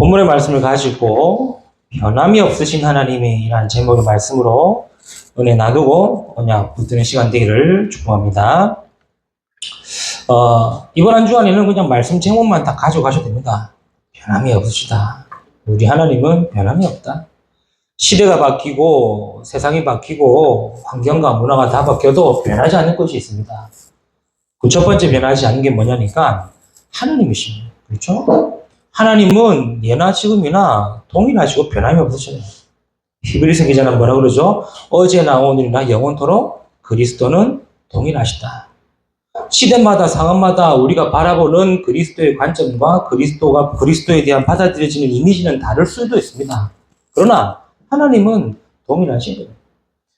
본문의 말씀을 가지고 변함이 없으신 하나님이라는 제목의 말씀으로 은혜 나누고 언약 붙드는 시간 되기를 축복합니다. 이번 한 주간에는 그냥 말씀 제목만 다 가져가셔도 됩니다. 변함이 없으시다. 우리 하나님은 변함이 없다. 시대가 바뀌고 세상이 바뀌고 환경과 문화가 다 바뀌어도 변하지 않는 것이 있습니다. 그 첫 번째 변하지 않는 게 뭐냐니까 하나님이십니다. 그렇죠? 하나님은 예나 지금이나 동일하시고 변함이 없으셔요. 히브리서 기자는 뭐라 그러죠? 어제나 오늘이나 영원토록 그리스도는 동일하시다. 시대마다 상황마다 우리가 바라보는 그리스도의 관점과 그리스도에 대한 받아들여지는 이미지는 다를 수도 있습니다. 그러나 하나님은 동일하신 거예요.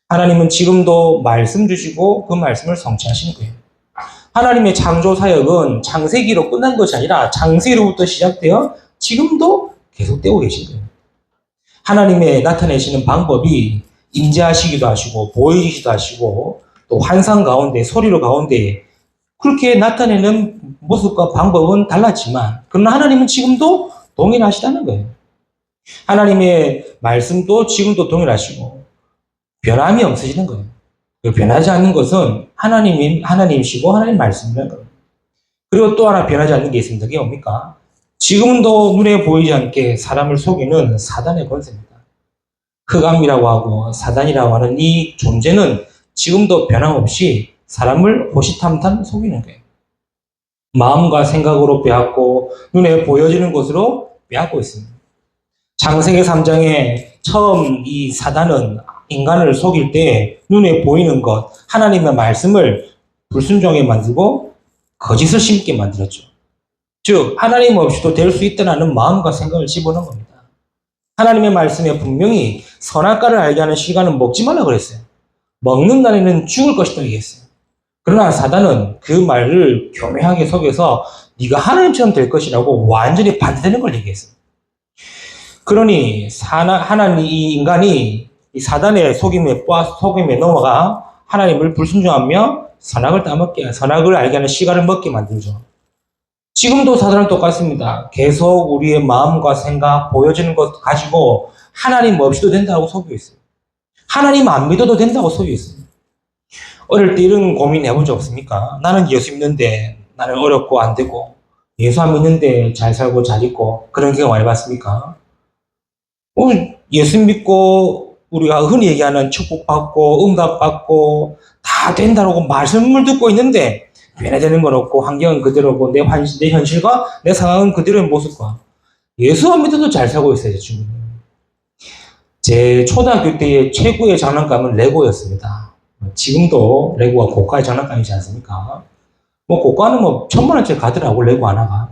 하나님은 지금도 말씀 주시고 그 말씀을 성취하시는 거예요. 하나님의 창조 사역은 창세기로 끝난 것이 아니라 창세기로부터 시작되어 지금도 계속되고 계신 거예요. 하나님의 나타내시는 방법이 임재하시기도 하시고 보이시기도 하시고 또 환상 가운데 소리로 가운데 그렇게 나타내는 모습과 방법은 달랐지만 그러나 하나님은 지금도 동일하시다는 거예요. 하나님의 말씀도 지금도 동일하시고 변함이 없으시는 거예요. 변하지 않는 것은 하나님이시고 하나님 말씀이라는 거예요. 그리고 또 하나 변하지 않는 게 있습니다. 그게 뭡니까? 지금도 눈에 보이지 않게 사람을 속이는 사단의 권세입니다. 흑암이라고 하고 사단이라고 하는 이 존재는 지금도 변함없이 사람을 호시탐탐 속이는 거예요. 마음과 생각으로 빼앗고 눈에 보여지는 것으로 빼앗고 있습니다. 창세기 3장에 처음 이 사단은 인간을 속일 때 눈에 보이는 것, 하나님의 말씀을 불순종하게 만들고 거짓을 심게 만들었죠. 즉 하나님 없이도 될 수 있다는 마음과 생각을 집어넣은 겁니다. 하나님의 말씀에 분명히 선악과를 알게 하는 시간은 먹지 말라 그랬어요. 먹는 날에는 죽을 것이다 얘기했어요. 그러나 사단은 그 말을 교묘하게 속여서 네가 하나님처럼 될 것이라고 완전히 반대되는 걸 얘기했어요. 그러니 이 인간이 이 사단의 속임에 넘어가 하나님을 불순종하며 선악을 알게 하는 시간을 먹게 만들죠. 지금도 사단은 똑같습니다. 계속 우리의 마음과 생각, 보여지는 것 가지고 하나님 없이도 된다고 속이고 있어요. 하나님 안 믿어도 된다고 속이고 있어요. 어릴 때 이런 고민 해본 적 없습니까? 나는 예수 믿는데 나는 어렵고 안 되고 예수 안 믿는데 잘 살고 잘 있고 그런 경우 많이 봤습니까? 예수 믿고 우리가 흔히 얘기하는 축복받고 응답받고 다 된다고 말씀을 듣고 있는데 변화되는 건 없고 환경은 그대로고 내 현실과 내 상황은 그대로의 모습과 예수 안 믿어도 잘 살고 있어요. 제 친구는. 제 초등학교 때의 최고의 장난감은 레고였습니다. 지금도 레고가 고가의 장난감이지 않습니까? 고가는 1,000,000원짜리 가더라고 레고 하나가.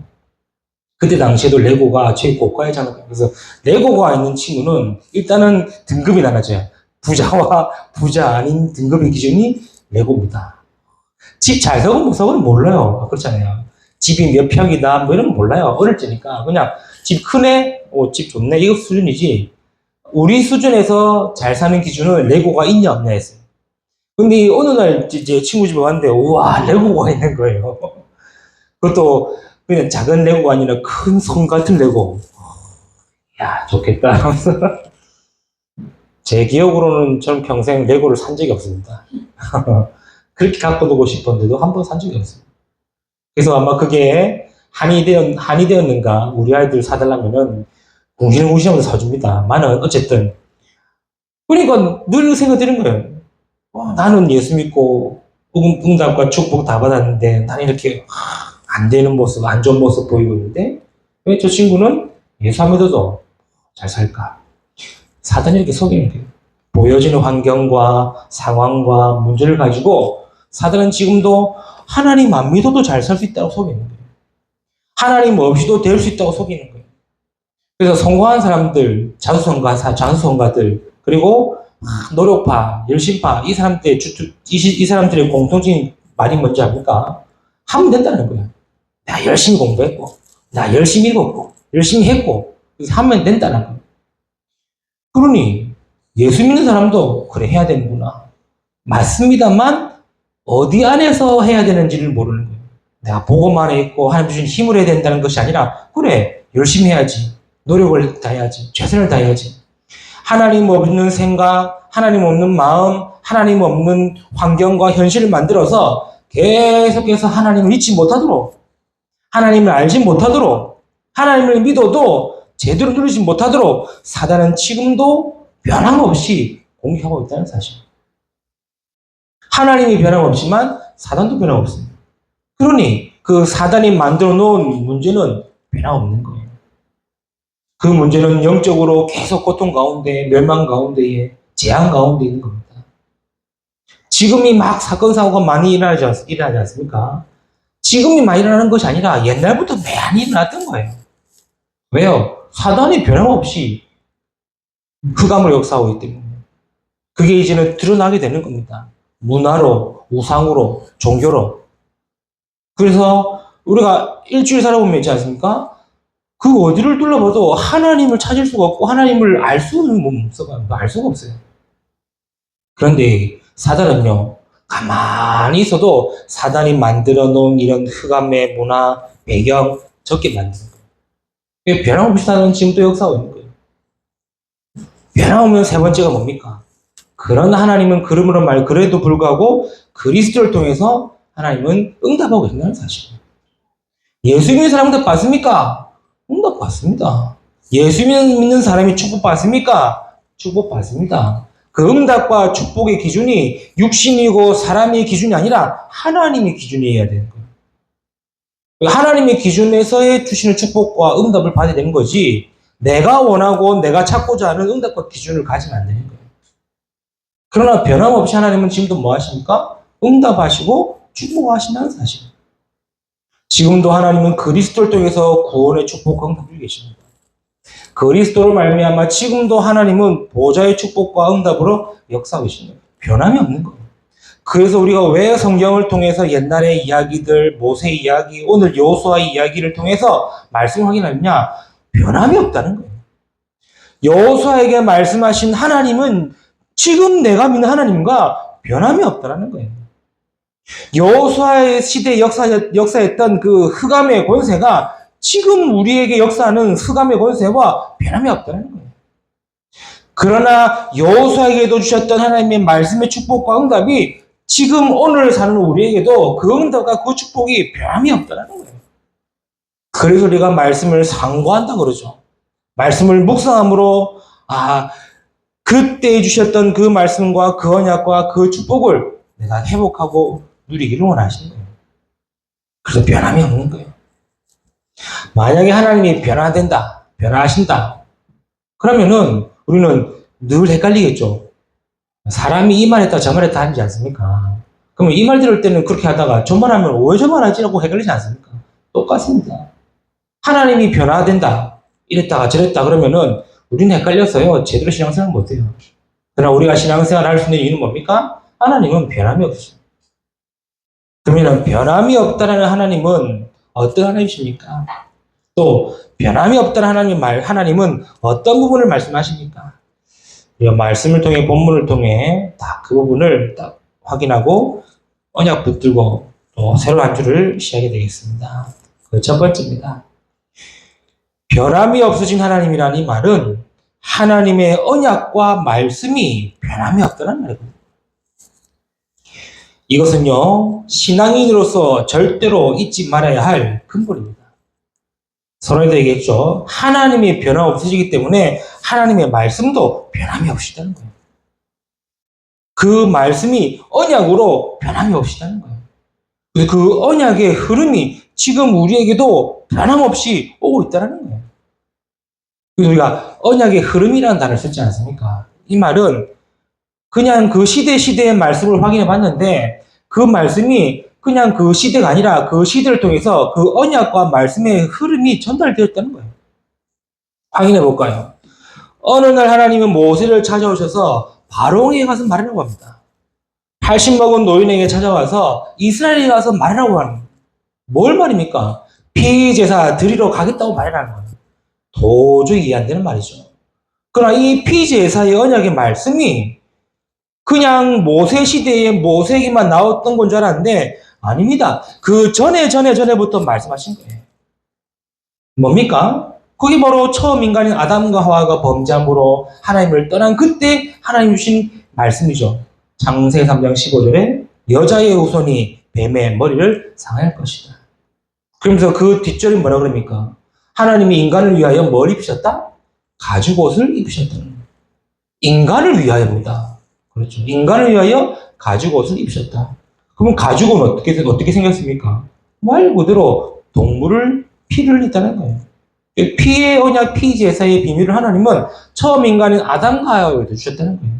그때 당시에도 레고가 제일 고가의 장난감. 그래서 레고가 있는 친구는 일단은 등급이 나눠져요. 부자와 부자 아닌 등급의 기준이 레고입니다. 집 잘 사고 못 사고는 몰라요. 그렇잖아요. 집이 몇 평이다 이런 건 몰라요. 어릴 때니까 그냥 집 크네, 집 좋네 이거 수준이지. 우리 수준에서 잘 사는 기준은 레고가 있냐 없냐 했어요. 근데 어느 날 제 친구 집에 왔는데 우와 레고가 있는 거예요. 그것도 그냥 작은 레고가 아니라 큰 성 같은 레고. 야, 좋겠다. 제 기억으로는 저는 평생 레고를 산 적이 없습니다. 그렇게 갖고 두고 싶었는데도 한 번 산 적이 없어요. 그래서 아마 그게 한이 되었는가, 우리 아이들 사달라면은 궁시렁궁시렁 사줍니다만은 어쨌든. 그러니까 늘 생각 드는 거예요. 나는 예수 믿고 응답과 축복 다 받았는데 나는 이렇게 안 되는 모습, 안 좋은 모습 보이고 있는데 왜 저 친구는 예수 안 믿어도 잘 살까? 사단이 이렇게 속이는 거예요. 보여지는 환경과 상황과 문제를 가지고 사단은 지금도 하나님 안 믿어도 잘 살 수 있다고 속이는 거예요. 하나님 없이도 될 수 있다고 속이는 거예요. 그래서 성공한 사람들, 장수성가들, 그리고 노력파, 열심파, 이 사람들의 공통적인 말이 뭔지 압니까? 하면 된다는 거예요. 나 열심히 공부했고, 나 열심히 읽었고, 열심히 했고, 그래서 하면 된다는 거예요. 그러니 예수 믿는 사람도 그래 해야 되는구나. 맞습니다만 어디 안에서 해야 되는지를 모르는 거예요. 내가 복음 안에 있고 하나님 주신 힘을 해야 된다는 것이 아니라 그래 열심히 해야지. 노력을 다해야지. 최선을 다해야지. 하나님 없는 생각, 하나님 없는 마음, 하나님 없는 환경과 현실을 만들어서 계속해서 하나님을 잊지 못하도록, 하나님을 알지 못하도록, 하나님을 믿어도 제대로 누리지 못하도록 사단은 지금도 변함없이 공격하고 있다는 사실. 하나님이 변함없지만 사단도 변함없습니다. 그러니 그 사단이 만들어 놓은 문제는 변함없는 거예요. 그 문제는 영적으로 계속 고통 가운데, 멸망 가운데에, 재앙 가운데 있는 겁니다. 지금이 막 사건, 사고가 많이 일어나지 않습니까? 지금이 많이 일어나는 것이 아니라 옛날부터 많이 일어났던 거예요. 왜요? 사단이 변함없이 흑암으로 역사하고 있기 때문에. 그게 이제는 드러나게 되는 겁니다. 문화로, 우상으로, 종교로. 그래서 우리가 일주일 살아보면 있지 않습니까? 그 어디를 둘러봐도 하나님을 찾을 수가 없고 하나님을 알 수는 없어요. 알 수가 없어요. 그런데 사단은요, 가만히 있어도 사단이 만들어 놓은 이런 흑암의 문화, 배경, 적게 만드는 거예요. 변함없이 사단은 지금도 역사하고 있는 거예요. 변함없는 세 번째가 뭡니까? 그런 하나님은 그러므로 말, 그래도 불구하고 그리스도를 통해서 하나님은 응답하고 있다는 사실이에요. 예수 믿는 사람 응답 받습니까? 응답 받습니다. 예수 믿는 사람이 축복받습니까? 축복받습니다. 그 응답과 축복의 기준이 육신이고 사람의 기준이 아니라 하나님의 기준이어야 되는 거예요. 하나님의 기준에서의 주시는 축복과 응답을 받아야 되는 거지, 내가 원하고 내가 찾고자 하는 응답과 기준을 가지면 안 되는 거예요. 그러나 변함없이 하나님은 지금도 뭐 하십니까? 응답하시고 축복하신다는 사실. 지금도 하나님은 그리스도를 통해서 구원의 축복과 응답을 계십니다. 그리스도를 말미암아 지금도 하나님은 보좌의 축복과 응답으로 역사하고 계십니다. 변함이 없는 거예요. 그래서 우리가 왜 성경을 통해서 옛날의 이야기들, 모세 이야기, 오늘 여호수아의 이야기를 통해서 말씀을 확인하느냐? 변함이 없다는 거예요. 여호수아에게 말씀하신 하나님은 지금 내가 믿는 하나님과 변함이 없다는 거예요. 여호수아의 시대에 역사했던 그 흑암의 권세가 지금 우리에게 역사하는 흑암의 권세와 변함이 없다는 거예요. 그러나 여호수아에게도 주셨던 하나님의 말씀의 축복과 응답이 지금 오늘 사는 우리에게도 그 응답과 그 축복이 변함이 없다는 거예요. 그래서 우리가 말씀을 상고한다 그러죠. 말씀을 묵상함으로 그때 주셨던 그 말씀과 그 언약과 그 축복을 내가 회복하고 누리기를 원하시는 거예요. 그래서 변함이 없는 거예요. 만약에 하나님이 변화된다, 변화하신다, 그러면은 우리는 늘 헷갈리겠죠. 사람이 이 말 했다 저 말 했다 하지 않습니까? 그러면 이 말 들을 때는 그렇게 하다가 저 말 하면 왜 저 말 하지라고 헷갈리지 않습니까? 똑같습니다. 하나님이 변화된다, 이랬다가 저랬다 그러면은 우리는 헷갈렸어요. 제대로 신앙생활 못해요. 그러나 우리가 신앙생활을 할 수 있는 이유는 뭡니까? 하나님은 변함이 없어요. 그러면 변함이 없다라는 하나님은 어떤 하나님이십니까? 또 변함이 없다는 하나님은 어떤 부분을 말씀하십니까? 우리가 말씀을 통해, 본문을 통해 딱 그 부분을 딱 확인하고 언약 붙들고 또 새로운 한 주를 시작하게 되겠습니다. 그 첫 번째입니다. 변함이 없으신 하나님이라는 이 말은 하나님의 언약과 말씀이 변함이 없다는 말이거든요. 이것은요, 신앙인으로서 절대로 잊지 말아야 할 근본입니다. 서로에도 얘기했죠. 하나님이 변함없으시기 때문에 하나님의 말씀도 변함이 없으시다는 거예요. 그 말씀이 언약으로 변함이 없으시다는 거예요. 그래서 그 언약의 흐름이 지금 우리에게도 변함없이 오고 있다는 거예요. 그래서 우리가 언약의 흐름이라는 단어를 쓰지 않습니까? 이 말은 그냥 그 시대의 말씀을 확인해 봤는데 그 말씀이 그냥 그 시대가 아니라 그 시대를 통해서 그 언약과 말씀의 흐름이 전달되었다는 거예요. 확인해 볼까요? 어느 날 하나님은 모세를 찾아오셔서 바로에게 가서 말하라고 합니다. 80 먹은 노인에게 찾아와서 이스라엘에 가서 말하라고 하는 거예요. 뭘 말입니까? 피제사 드리러 가겠다고 말하라는 거예요. 도저히 이해 안 되는 말이죠. 그러나 이 피제사의 언약의 말씀이 그냥 모세 시대에 모세에게만 나왔던 건 줄 알았는데 아닙니다. 그 전에부터 말씀하신 거예요. 뭡니까? 그게 바로 처음 인간인 아담과 하와가 범죄함으로 하나님을 떠난 그때 하나님 주신 말씀이죠. 창세기 3장 15절에 여자의 후손이 뱀의 머리를 상할 것이다. 그러면서 그 뒷절이 뭐라 그럽니까? 하나님이 인간을 위하여 뭘 입으셨다? 가죽 옷을 입으셨다는 거예요. 인간을 위하여입니다. 그렇죠. 인간을 위하여 가죽 옷을 입으셨다. 그러면 가죽은 어떻게 생겼습니까? 말 그대로 동물을 피를 흘렸다는 거예요. 피의 언약, 피 제사의 비밀을 하나님은 처음 인간인 아담과 하와에게 주셨다는 거예요.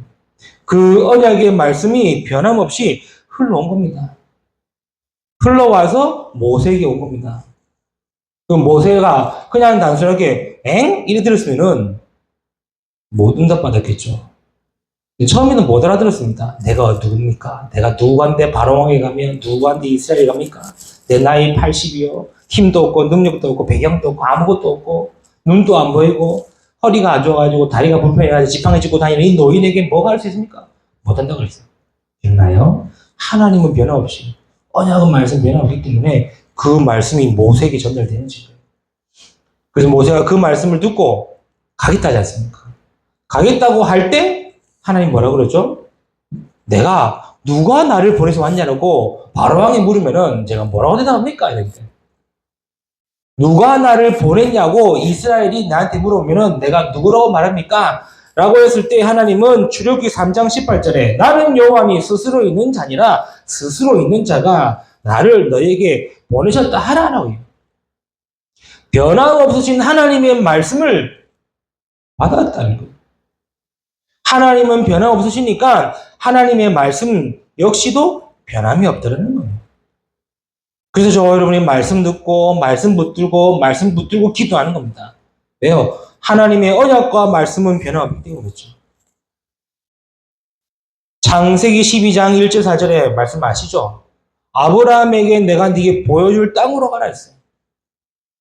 그 언약의 말씀이 변함없이 흘러온 겁니다. 흘러와서 모세에게 온 겁니다. 그 모세가 그냥 단순하게 엥? 이래 들었으면은 못 응답받았겠죠. 처음에는 못 알아들었습니다. 내가 누굽니까? 내가 누구한테 바로왕에 가면 누구한테 이스라엘에 갑니까? 내 나이 80이요. 힘도 없고 능력도 없고 배경도 없고 아무것도 없고 눈도 안 보이고 허리가 안 좋아가지고 다리가 불편해가지고 지팡이 짚고 다니는 이 노인에게 뭐가 할 수 있습니까? 못한다고 그랬어요. 됐나요? 하나님은 변함없이 언약은 말씀 변함없기 때문에 그 말씀이 모세에게 전달되는 거예요. 그래서 모세가 그 말씀을 듣고 가겠다 하지 않습니까? 가겠다고 할 때 하나님 뭐라고 그러죠? 내가 누가 나를 보내서 왔냐고 바로왕이 물으면은 제가 뭐라고 대답합니까? 이렇게. 누가 나를 보냈냐고 이스라엘이 나한테 물어보면은 내가 누구라고 말합니까? 라고 했을 때 하나님은 출애굽기 3장 18절에 나는 여호와니 스스로 있는 자니라 스스로 있는 자가 나를 너에게 보내셨다 하라라고 해요. 변함없으신 하나님의 말씀을 받았다는 거예요. 하나님은 변함없으시니까 하나님의 말씀 역시도 변함이 없다는 거예요. 그래서 저와 여러분이 말씀 듣고 말씀 붙들고 기도하는 겁니다. 왜요? 하나님의 언약과 말씀은 변함없기 때문이죠. 창세기 12장 1절 4절에 말씀 아시죠? 아브라함에게 내가 네게 보여줄 땅으로 가라 했어요.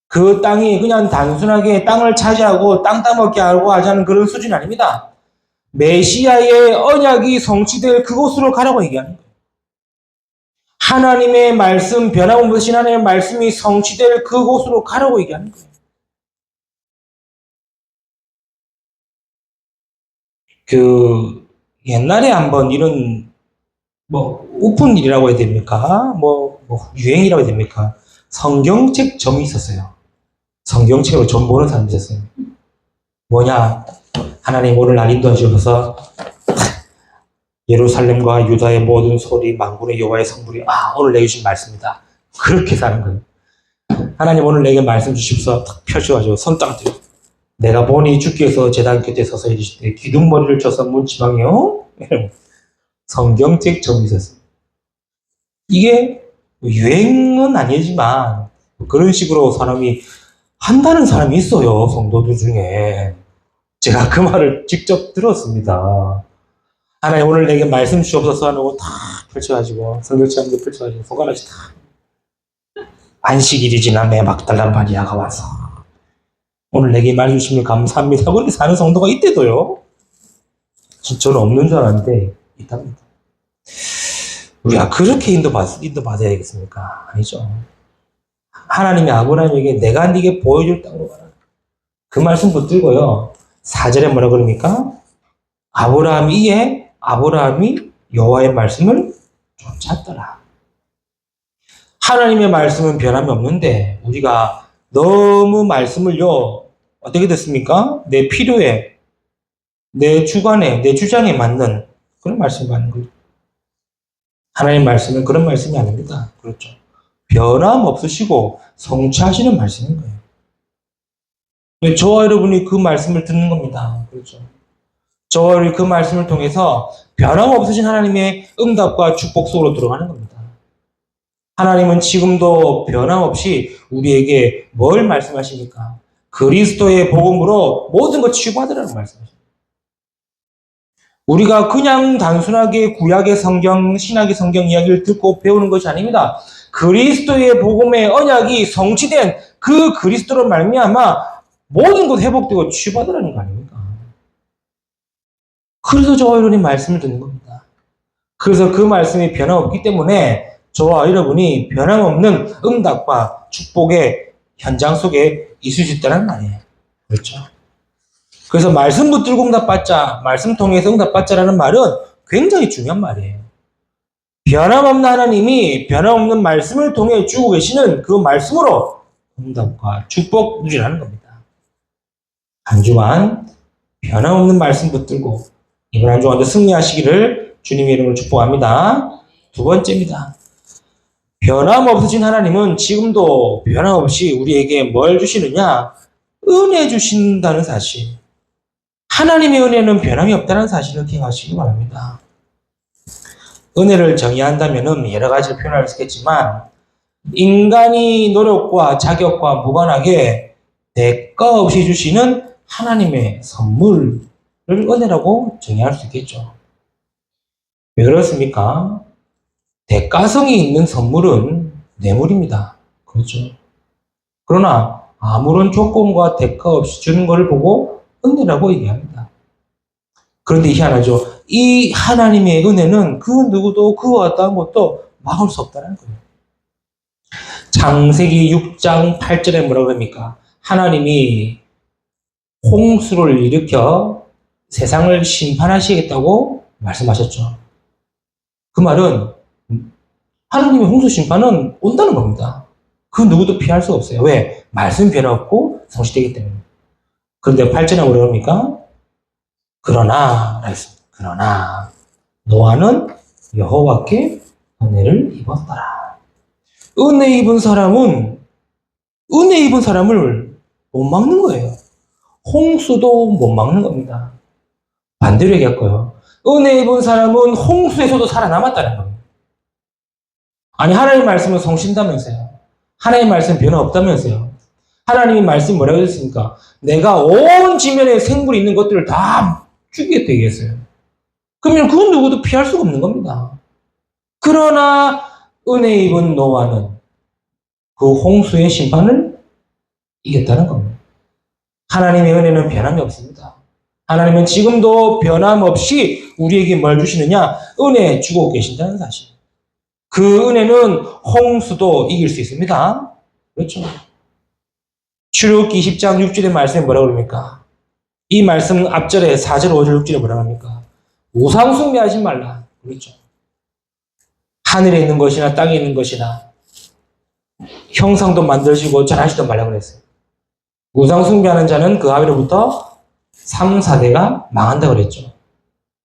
그 땅이 그냥 단순하게 땅을 차지하고 땅 따먹게 하고 하자는 그런 수준이 아닙니다. 메시아의 언약이 성취될 그곳으로 가라고 얘기하는 거예요. 하나님의 말씀, 변함없으신 하나님의 말씀이 성취될 그곳으로 가라고 얘기하는 거예요. 그 옛날에 한번 이런 오픈 일이라고 해야 됩니까? 유행이라고 해야 됩니까? 성경책 점이 있었어요. 성경책으로 점 보는 사람이 있었어요. 뭐냐? 하나님 오늘 날 인도해 주셔서 예루살렘과 유다의 모든 소리 만군의 여호와의 성불이 오늘 내게 주신 말씀이다. 그렇게 사는 거예요. 하나님 오늘 내게 말씀 주십사 탁 펼쳐가지고 손딱 들고 내가 보니 주께서 제단 곁에 서서 이르시되 기둥머리를 쳐서 문지방이요. 성경책 점이 있었어요. 이게 유행은 아니지만 그런 식으로 사람이 한다는 사람이 있어요. 성도들 중에. 제가 그 말을 직접 들었습니다. 하나님 오늘 내게 말씀 주옵소서 하고 다 펼쳐가지고 성경책도 펼쳐가지고 손가락이 다 안식일이 지나매 막달란 마리아가 와서 오늘 내게 말씀 주시면 감사합니다. 그렇게 사는 성도가 이때도요. 저는 없는 줄 알았는데 있답니다. 우리가 그렇게 인도받아야겠습니까? 아니죠. 하나님이 아브라함에게 내가 네게 보여줄 땅으로 가라. 그 말씀 붙들고요. 4절에 뭐라 그럽니까? 아브라함이 여호와의 말씀을 쫓았더라. 하나님의 말씀은 변함이 없는데 우리가 너무 말씀을요 어떻게 됐습니까? 내 필요에, 내 주관에, 내 주장에 맞는 그런 말씀을 받는 거예요. 하나님의 말씀은 그런 말씀이 아닙니다. 그렇죠. 변함 없으시고 성취하시는 말씀인 거예요. 저와 여러분이 그 말씀을 듣는 겁니다. 그렇죠. 저와 여러분이 그 말씀을 통해서 변함 없으신 하나님의 응답과 축복 속으로 들어가는 겁니다. 하나님은 지금도 변함없이 우리에게 뭘 말씀하십니까? 그리스도의 복음으로 모든 것 치유받으라는 말씀이십니다. 우리가 그냥 단순하게 구약의 성경, 신약의 성경 이야기를 듣고 배우는 것이 아닙니다. 그리스도의 복음의 언약이 성취된 그 그리스도로 말미암아 모든 것 회복되고 치유받으라는 거 아닙니까? 그래서 저와 여러분이 말씀을 듣는 겁니다. 그래서 그 말씀이 변함없기 때문에 저와 여러분이 변함없는 응답과 축복의 현장 속에 있을 수 있다는 말이에요. 그렇죠. 그래서 말씀 붙들고 응답받자, 말씀 통해서 응답받자라는 말은 굉장히 중요한 말이에요. 변함없는 하나님이 변함없는 말씀을 통해 주고 계시는 그 말씀으로 응답과 축복 누리라는 겁니다. 한 주간 변함없는 말씀 붙들고 이번 한 주간도 승리하시기를 주님의 이름으로 축복합니다. 두 번째입니다. 변함없으신 하나님은 지금도 변함없이 우리에게 뭘 주시느냐? 은혜 주신다는 사실. 하나님의 은혜는 변함이 없다는 사실을 기억하시기 바랍니다. 은혜를 정의한다면 여러 가지로 표현할 수 있겠지만 인간이 노력과 자격과 무관하게 대가 없이 주시는 하나님의 선물을 은혜라고 정의할 수 있겠죠. 왜 그렇습니까? 대가성이 있는 선물은 뇌물입니다. 그렇죠. 그러나 아무런 조건과 대가 없이 주는 것을 보고 은혜라고 얘기합니다. 그런데 희한하죠. 이 하나님의 은혜는 그 누구도 그와 같다는 것도 막을 수 없다는 거예요. 창세기 6장 8절에 뭐라고 합니까? 하나님이 홍수를 일으켜 세상을 심판하시겠다고 말씀하셨죠. 그 말은 하나님의 홍수 심판은 온다는 겁니다. 그 누구도 피할 수 없어요. 왜? 말씀 변화없고 성취되기 때문에. 그런데 8절에 뭐라고 합니까? 그러나 노아는 여호와께 은혜를 입었더라. 은혜 입은 사람을 못 막는 거예요. 홍수도 못 막는 겁니다. 반대로 얘기할거예요. 은혜 입은 사람은 홍수에서도 살아남았다는 겁니다. 아니 하나님 말씀은 성신다면서요. 하나님 말씀 변화 없다면서요. 하나님의 말씀 뭐라고 했습니까? 내가 온 지면에 생물이 있는 것들을 다 죽이겠다 얘기했어요. 그러면 그 누구도 피할 수가 없는 겁니다. 그러나 은혜 입은 노아는 그 홍수의 심판을 이겼다는 겁니다. 하나님의 은혜는 변함이 없습니다. 하나님은 지금도 변함없이 우리에게 뭘 주시느냐? 은혜 주고 계신다는 사실. 그 은혜는 홍수도 이길 수 있습니다. 그렇죠? 출애굽기 10장 6절의 말씀에 뭐라고 그럽니까? 이 말씀 앞절에 4절, 5절, 6절에 뭐라고 합니까? 우상 숭배하지 말라. 그렇죠? 하늘에 있는 것이나 땅에 있는 것이나 형상도 만들시고 잘하시던 말라고 그랬어요. 우상 숭배하는 자는 그 아비로부터 3, 4대가 망한다고 그랬죠.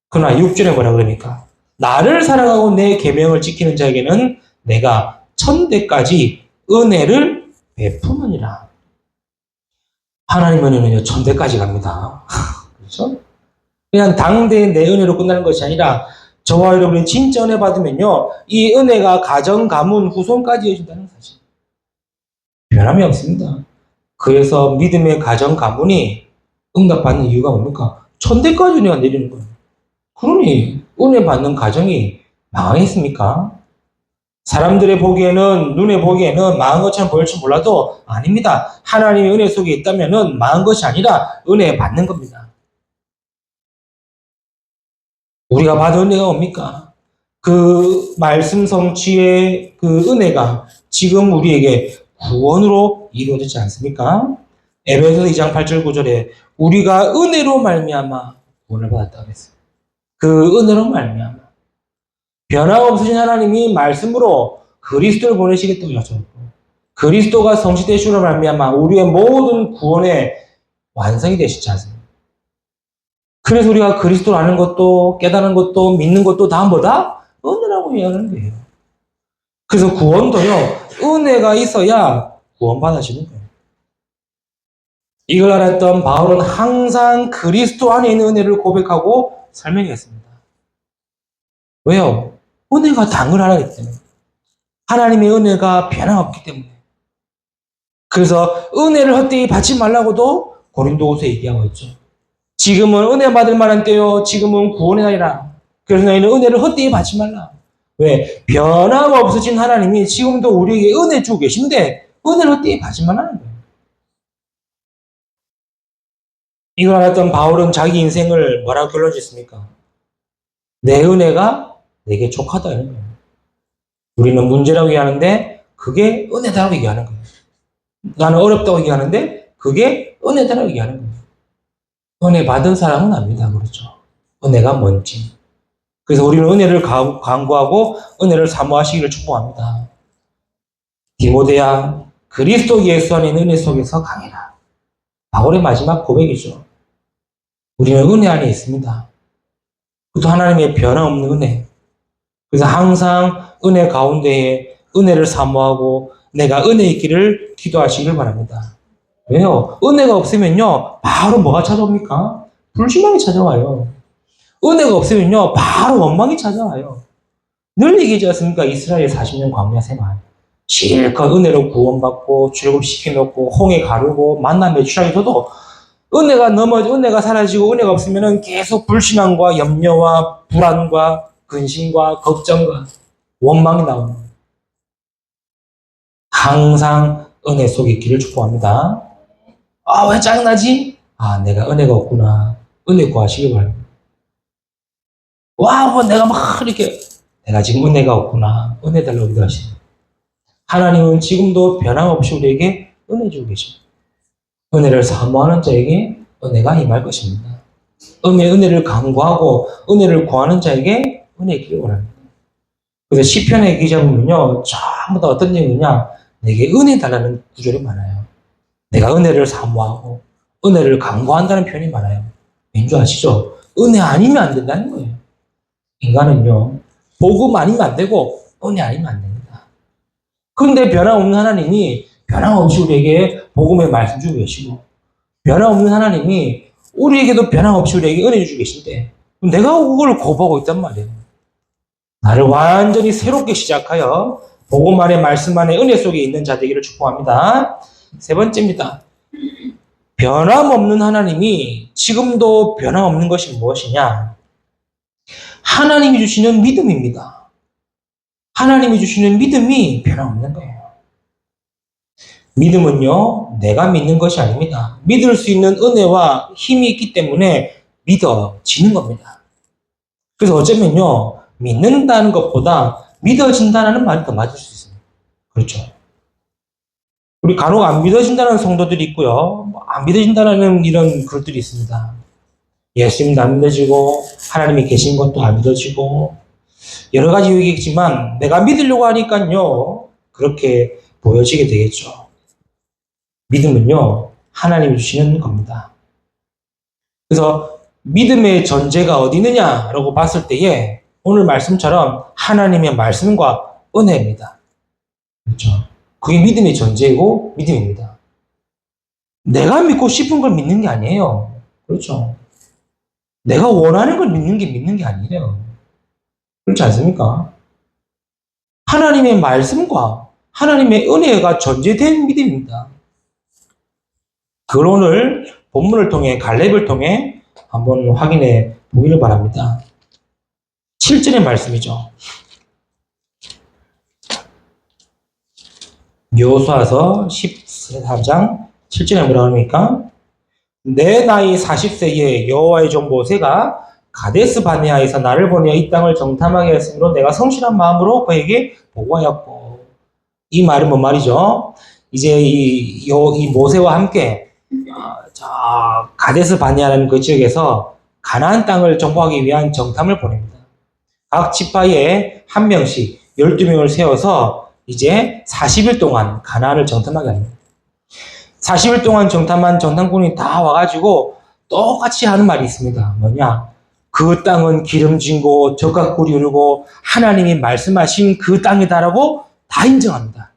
그러나 6절에 뭐라고 그러니까? 나를 사랑하고 내 계명을 지키는 자에게는 내가 1000대까지 은혜를 베푸느니라. 하나님의 은혜는요, 1000대까지 갑니다. 그렇죠? 그냥 당대의 내 은혜로 끝나는 것이 아니라 저와 여러분이 진짜 은혜 받으면요, 이 은혜가 가정, 가문, 후손까지 이어진다는 사실. 변함이 없습니다. 그래서 믿음의 가정, 가문이 응답받는 이유가 뭡니까? 1000대까지 은혜가 내리는 거예요. 그러니 은혜 받는 가정이 망하겠습니까? 사람들의 보기에는, 눈에 보기에는 망한 것처럼 보일지 몰라도 아닙니다. 하나님의 은혜 속에 있다면 망한 것이 아니라 은혜 받는 겁니다. 우리가 받은 은혜가 뭡니까? 그 말씀 성취의 그 은혜가 지금 우리에게 구원으로 이루어지지 않습니까? 에베소서 2장 8절 9절에 우리가 은혜로 말미암아 구원을 받았다고 했어요. 그 은혜로 말미암아 변함없으신 하나님이 말씀으로 그리스도를 보내시겠다고 약속했고 그리스도가 성취되시로 말미암아 우리의 모든 구원의 완성이 되시지 않습니까? 그래서 우리가 그리스도를 아는 것도 깨닫는 것도 믿는 것도 다 뭐다? 은혜라고 이야기하는 거예요. 그래서 구원도요, 은혜가 있어야 구원받으시는 거예요. 이걸 알았던 바울은 항상 그리스도 안에 있는 은혜를 고백하고 설명했습니다. 왜요? 은혜가 당연하기 때문에. 하나님의 은혜가 변함없기 때문에. 그래서 은혜를 헛되이 받지 말라고도 고린도후서에 얘기하고 있죠. 지금은 은혜 받을 만한 때요. 지금은 구원의 날이라. 그래서 너희는 은혜를 헛되이 받지 말라. 왜? 변함없으신 하나님이 지금도 우리에게 은혜 주고 계신데 은혜를 헛되이 받지 말라는 거예요. 이걸 알았던 바울은 자기 인생을 뭐라고 결론 짓습니까? 내 은혜가 내게 족하다는 거예요. 우리는 문제라고 얘기하는데 그게 은혜다라고 얘기하는 거예요. 나는 어렵다고 얘기하는데 그게 은혜다라고 얘기하는 거예요. 은혜 받은 사람은 압니다. 그렇죠. 은혜가 뭔지. 그래서 우리는 은혜를 간구하고 은혜를 사모하시기를 축복합니다. 디모데야, 그리스도 예수 안에 있는 은혜 속에서 강해라. 바울의 마지막 고백이죠. 우리는 은혜 안에 있습니다. 그것도 하나님의 변함없는 은혜. 그래서 항상 은혜 가운데에 은혜를 사모하고 내가 은혜 있기를 기도하시길 바랍니다. 왜요? 은혜가 없으면요, 바로 뭐가 찾아옵니까? 불신앙이 찾아와요. 은혜가 없으면요, 바로 원망이 찾아와요. 늘 얘기하지 않습니까? 이스라엘 40년 광야 생활. 실컷 은혜로 구원받고 출급시켜놓고 홍해 가르고 만나 매출하기도 은혜가 사라지고 은혜가 없으면 계속 불신앙과 염려와 불안과 근심과 걱정과 원망이 나오는 거예요. 항상 은혜 속에 있기를 축복합니다. 아, 왜 짜증나지? 아, 내가 은혜가 없구나. 은혜 구하시기 바랍니다. 와, 뭐 내가 막 이렇게 내가 지금 은혜가 없구나. 은혜 달라고 기도하시는 하나님은 지금도 변함없이 우리에게 은혜 주고 계십니다. 은혜를 사모하는 자에게 은혜가 임할 것입니다. 은혜를 간구하고 은혜를 구하는 자에게 은혜 있기를 원합니다. 그래서 시편의 기자 보면요, 전부 다 어떤 내용이냐, 내게 은혜 달라는 구절이 많아요. 내가 은혜를 사모하고 은혜를 간구한다는 표현이 많아요. 왠지 아시죠? 은혜 아니면 안 된다는 거예요. 인간은요, 복음 아니면 안 되고 은혜 아니면 안 됩니다. 그런데 변함없는 하나님이 변함없이 우리에게 복음의 말씀 주고 계시고 변함없는 하나님이 우리에게도 변함없이 우리에게 은혜 주고 계신데 내가 그걸 거부하고 있단 말이에요. 나를 완전히 새롭게 시작하여 복음 안에 말씀 안에 은혜 속에 있는 자 되기를 축복합니다. 세 번째입니다. 변함없는 하나님이 지금도 변함없는 것이 무엇이냐? 하나님이 주시는 믿음입니다. 하나님이 주시는 믿음이 변함없는 거예요. 믿음은요, 내가 믿는 것이 아닙니다. 믿을 수 있는 은혜와 힘이 있기 때문에 믿어지는 겁니다. 그래서 어쩌면요, 믿는다는 것보다 믿어진다는 말이 더 맞을 수 있습니다. 그렇죠. 우리 간혹 안 믿어진다는 성도들이 있고요, 안 믿어진다는 이런 글들이 있습니다. 예수님도 안 믿어지고, 하나님이 계신 것도 안 믿어지고, 여러 가지 이유겠지만, 내가 믿으려고 하니까요, 그렇게 보여지게 되겠죠. 믿음은요, 하나님이 주시는 겁니다. 그래서 믿음의 전제가 어디 있느냐라고 봤을 때에 오늘 말씀처럼 하나님의 말씀과 은혜입니다. 그렇죠? 그게 믿음의 전제이고 믿음입니다. 내가 믿고 싶은 걸 믿는 게 아니에요. 그렇죠? 내가 원하는 걸 믿는 게 아니에요. 그렇지 않습니까? 하나님의 말씀과 하나님의 은혜가 전제된 믿음입니다. 그걸 오늘 본문을 통해 갈렙을 통해 한번 확인해 보기를 바랍니다. 7절의 말씀이죠. 여호수아서 14장 7절에 뭐라고 합니까? 내 나이 40세에 여호와의 종 모세가 가데스 바네아에서 나를 보내어 이 땅을 정탐하게 했으므로 내가 성실한 마음으로 그에게 보고하였고. 이 말은 뭔 말이죠? 이제 이 모세와 함께 저 가데스 바네아라는 그 지역에서 가나안 땅을 정복하기 위한 정탐을 보냅니다. 각 지파에 한 명씩 12명을 세워서 이제 40일 동안 가나안을 정탐하게 합니다. 40일 동안 정탐한 정탐꾼이 다 와가지고 똑같이 하는 말이 있습니다. 뭐냐? 그 땅은 기름진 곳, 젖과 꿀이 흐르고 하나님이 말씀하신 그 땅이다라고 다 인정합니다.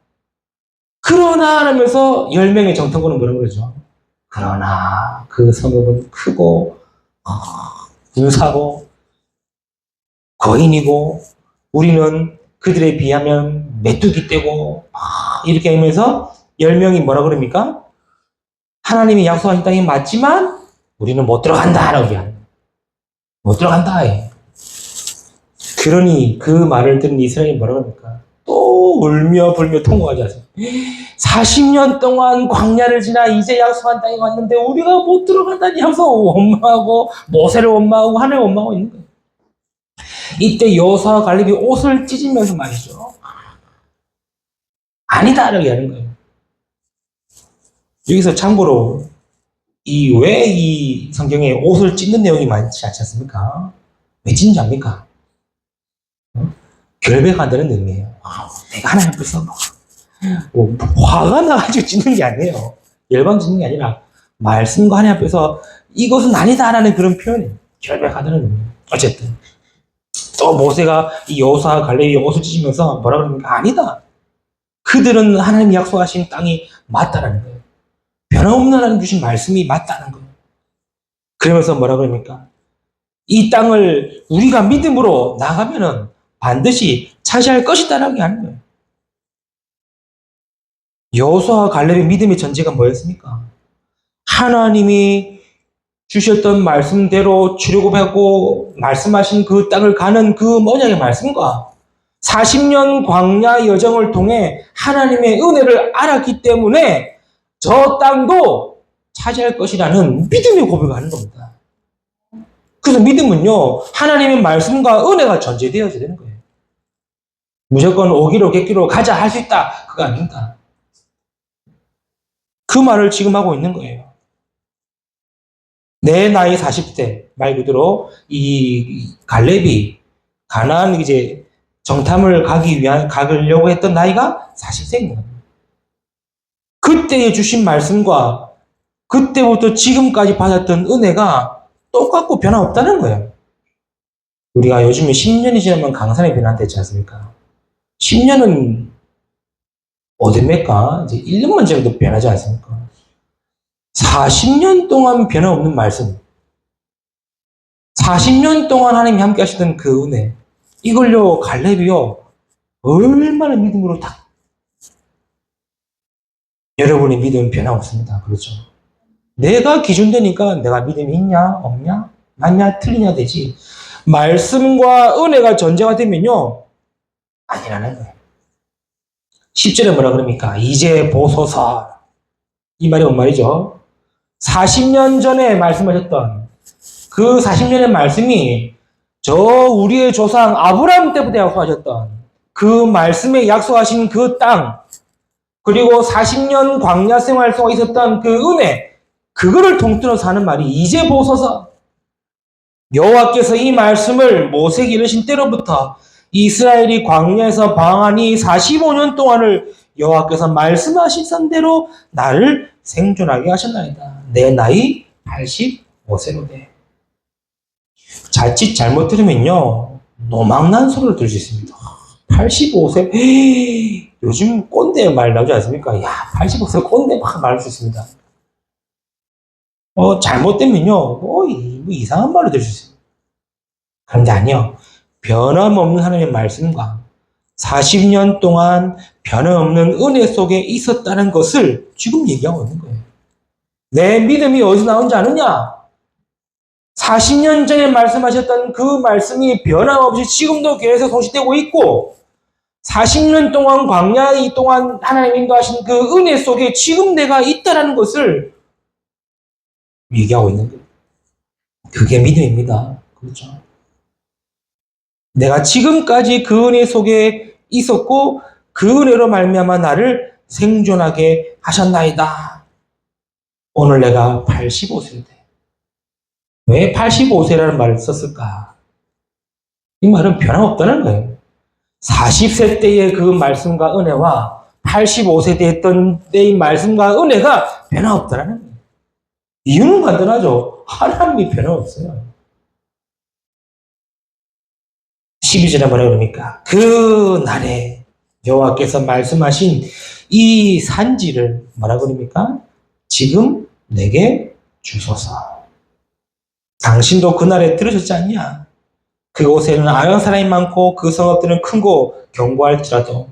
그러나 하면서 10명의 정탐꾼은 뭐라고 그러죠? 그러나 그 성읍은 크고 군사고 거인이고 우리는 그들에 비하면 메뚜기 떼고 이렇게 하면서 10명이 뭐라 그럽니까? 하나님이 약속하신 땅이 맞지만 우리는 못 들어간다라고 얘기합니다. 못 들어간다. 그러니 그 말을 듣는 이스라엘이 뭐라 그럽니까? 또 울며 불며 통곡하지 않습니까? 40년 동안 광야를 지나 이제 약속한 땅에 왔는데 우리가 못 들어간다니 하면서 원망하고 모세를 원망하고 하나님을 원망하고 있는 거예요. 이때 여호수아와 갈렙이 옷을 찢으면서 말이죠. 아니다라고 하는 거예요. 여기서 참고로 왜 이 성경에 옷을 찢는 내용이 많지 않지 않습니까? 왜 찢는지 압니까? 결백한다는 의미예요. 내가 하나님 앞에서 화가 나가지고 찢는 게 아니에요. 열방 찢는 게 아니라 말씀과 하나님 앞에서 이것은 아니다라는 그런 표현이에요. 결백하다는 의미예요. 어쨌든 또 모세가 이 여호수아와 갈렙이 옷을 찢으면서 뭐라 그럽니까? 아니다. 그들은 하나님이 약속하신 땅이 맞다라는 거예요. 변함없는 하나님 주신 말씀이 맞다는 거예요. 그러면서 뭐라 그럽니까? 이 땅을 우리가 믿음으로 나가면은 반드시 차지할 것이다라고 하는 거예요. 여호수아와 갈렙의 믿음의 전제가 뭐였습니까? 하나님이 주셨던 말씀대로 출애굽하고 말씀하신 그 땅을 가는 그 언약의 말씀과 40년 광야 여정을 통해 하나님의 은혜를 알았기 때문에 저 땅도 차지할 것이라는 믿음의 고백을 하는 겁니다. 그래서 믿음은요, 하나님의 말씀과 은혜가 전제되어야 되는 거예요. 무조건 오기로 객기로 가자 할 수 있다. 그거 아닙니다. 그 말을 지금 하고 있는 거예요. 내 나이 40대, 말 그대로 이 갈렙이 가나안 이제 정탐을 가려고 했던 나이가 40세인 거예요. 그때에 주신 말씀과 그때부터 지금까지 받았던 은혜가 똑같고 변함없다는 거예요. 우리가 요즘에 10년이 지나면 강산이 변한댔지 않습니까? 10년은 어딥니까? 이제 1년만 지나도 변하지 않습니까? 40년 동안 변함없는 말씀. 40년 동안 하나님이 함께 하시던 그 은혜. 이걸요, 갈렙이요, 얼마나 믿음으로 딱. 여러분의 믿음은 변함없습니다. 그렇죠? 내가 기준되니까 내가 믿음이 있냐, 없냐, 맞냐, 틀리냐 되지. 말씀과 은혜가 전제가 되면요, 아니라는 거예요. 10절에 뭐라 그럽니까? 이제 보소서. 이 말이 뭔 말이죠? 40년 전에 말씀하셨던 그 40년의 말씀이 저 우리의 조상 아브라함 때부터 약속하셨던 그 말씀에 약속하신 그 땅, 그리고 40년 광야 생활 속에 있었던 그 은혜, 그거를 통틀어서 하는 말이 이제 보소서. 여호와께서 이 말씀을 모세에게 이르신 때로부터 이스라엘이 광야에서 방황하니 45년 동안을 여호와께서 말씀하신 대로 나를 생존하게 하셨나이다. 내 나이 85세로 돼. 자칫 잘못 들으면요, 노망난 소리를 들을 수 있습니다. 85세? 요즘 꼰대 말 나오지 않습니까? 야, 85세 꼰대 막 말할 수 있습니다. 잘못되면요, 뭐 이상한 말을 들을 수 있어요. 그런데 아니요. 변함없는 하나님의 말씀과 40년 동안 변함없는 은혜 속에 있었다는 것을 지금 얘기하고 있는 거예요. 내 믿음이 어디서 나온지 아느냐? 40년 전에 말씀하셨던 그 말씀이 변함없이 지금도 계속 성취되고 있고, 40년 동안 광야 이 동안 하나님 인도하신 그 은혜 속에 지금 내가 있다는 것을 얘기하고 있는 거예요. 그게 믿음입니다. 그렇죠? 내가 지금까지 그 은혜 속에 있었고 그 은혜로 말미암아 나를 생존하게 하셨나이다. 오늘 내가 85세인데 왜 85세라는 말을 썼을까? 이 말은 변함없다는 거예요. 40세 때의 그 말씀과 은혜와 85세 때 했던 때의 말씀과 은혜가 변함없다는 거예요. 이유는 간단하죠. 하나님이 변함없어요. 12절에 뭐라 그럽니까? 그 날에 여호와께서 말씀하신 이 산지를 뭐라 그럽니까? 지금 내게 주소서. 당신도 그날에 들으셨지 않냐? 그곳에는 아연 사람이 많고 그 성읍들은 큰고 견고할지라도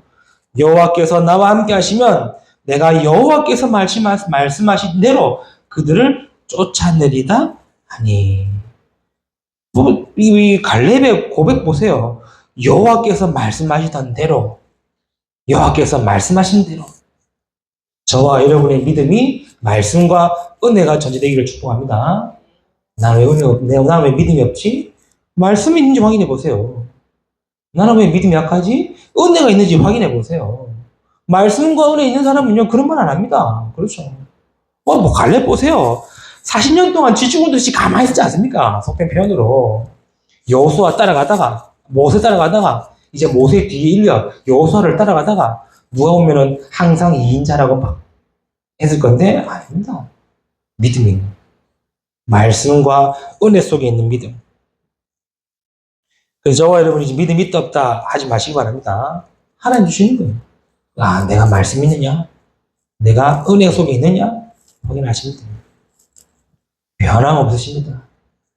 여호와께서 나와 함께 하시면 내가 여호와께서 말씀하신 대로 그들을 쫓아내리다 하니. 이 갈렙의 고백 보세요. 여호와께서 말씀하시던 대로, 여호와께서 말씀하신 대로 저와 여러분의 믿음이 말씀과 은혜가 전제되기를 축복합니다. 나는 왜 믿음이 없지? 말씀이 있는지 확인해 보세요. 나는 왜 믿음이 약하지? 은혜가 있는지 확인해 보세요. 말씀과 은혜 있는 사람은요, 그런 말 안 합니다. 그렇죠. 뭐 갈래 보세요. 40년 동안 쥐죽을듯이 가만히 있지 않습니까? 속된 표현으로. 여호수아 따라가다가, 모세 따라가다가, 이제 모세 뒤에 일려 여호수아를 따라가다가, 누가 보면은 항상 2인자라고 막 했을 건데, 아닙니다. 믿음이 말씀과 은혜 속에 있는 믿음. 그래서 저와 여러분이 이제 믿음이 있다 없다 하지 마시기 바랍니다. 하나님 주시는 거예요. 아, 내가 말씀 있느냐? 내가 은혜 속에 있느냐? 확인하시면 됩니다. 변함없으십니다.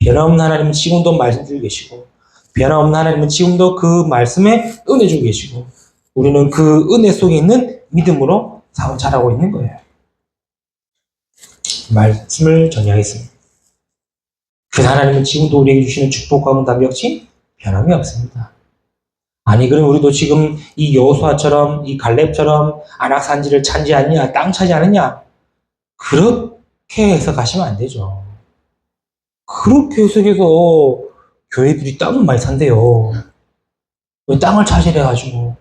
변함없는 하나님은 지금도 말씀 주고 계시고, 변함없는 하나님은 지금도 그 말씀에 은혜 주고 계시고, 우리는 그 은혜 속에 있는 믿음으로 사고 자라고 있는 거예요. 말씀을 정리하겠습니다. 그 하나님은 지금도 우리에게 주시는 축복과 응답 역시 변함이 없습니다. 아니 그럼 우리도 지금 이 여호수아처럼 이 갈렙처럼 안악산지를 차지하느냐 땅 차지하느냐 그렇게 해석하시면 안 되죠. 그렇게 해석해서 교회들이 땅을 많이 산대요. 왜 땅을 차지해가지고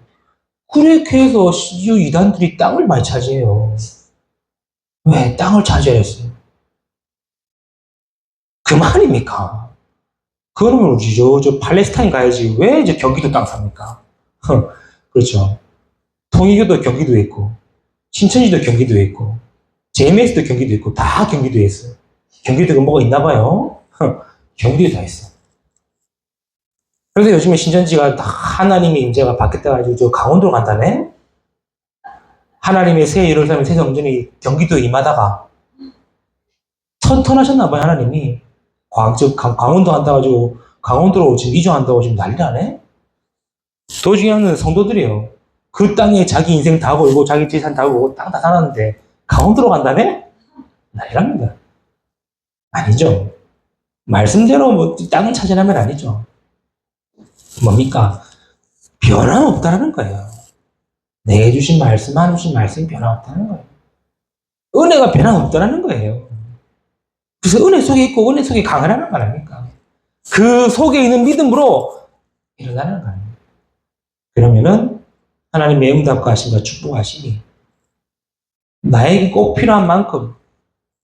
그렇게 해서 이단들이 땅을 많이 차지해요. 왜 땅을 차지했어요? 그 말입니까? 그러면 우리 저 팔레스타인 가야지 왜 이제 경기도 땅 삽니까? 그렇죠. 통일교도 경기도에 있고 신천지도 경기도에 있고 JMS도 경기도에 있고 다 경기도에 있어요. 경기도가 뭐가 있나 봐요. 경기도에 다 있어. 그래서 요즘에 신천지가 다 하나님의 임재가 바뀌었다 가지고 저 강원도로 간다네. 하나님의 새 예루살렘 새 성전이 경기도에 임하다가 터하셨나 봐요. 하나님이 강원도 간다 가지고 강원도로 지금 이주한다고 지금 난리나네. 더 중요한 건 성도들이에요. 그 땅에 자기 인생 다 걸고 자기 재산 다 걸고 땅 다 사놨는데 강원도로 간다네? 난리납니다. 아니죠. 말씀대로 뭐 땅을 차지하면 아니죠. 뭡니까? 변함없다라는 거예요. 내게 주신 말씀, 하나님 주신 말씀이 변함없다는 거예요. 은혜가 변함없다라는 거예요. 그래서 은혜 속에 있고 은혜 속에 강하라는 거 아닙니까? 그 속에 있는 믿음으로 일어나는 거예요. 그러면은 하나님의 응답과 하심과 축복하심이 나에게 꼭 필요한 만큼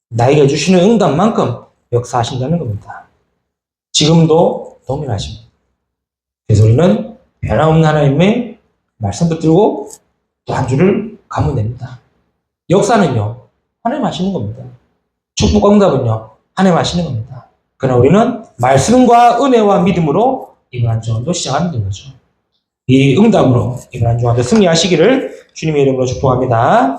나에게 주시는 응답만큼 역사하신다는 겁니다. 지금도 동일하십니다. 그래서 우리는 변함없는 하나님의 말씀 붙들고 또 한 주를 가면 됩니다. 역사는요, 하나님 하시는 겁니다. 축복과 응답은요, 하나님 하시는 겁니다. 그러나 우리는 말씀과 은혜와 믿음으로 이번 한 주간도 시작하면 되는 거죠. 이 응답으로 이번 한 주간도 승리하시기를 주님의 이름으로 축복합니다.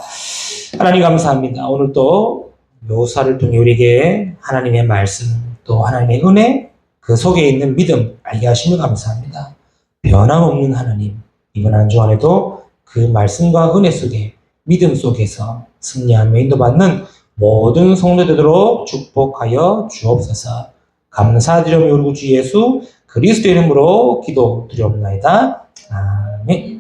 하나님 감사합니다. 오늘 또 여호수아를 통해 우리에게 하나님의 말씀 또 하나님의 은혜 그 속에 있는 믿음 알게 하심을 감사합니다. 변함없는 하나님 이번 한 주간에도 그 말씀과 은혜 속에 믿음 속에서 승리하며 인도받는 모든 성도되도록 축복하여 주옵소서. 감사드리며 우리 주 예수 그리스도 이름으로 기도드리옵나이다. 아멘.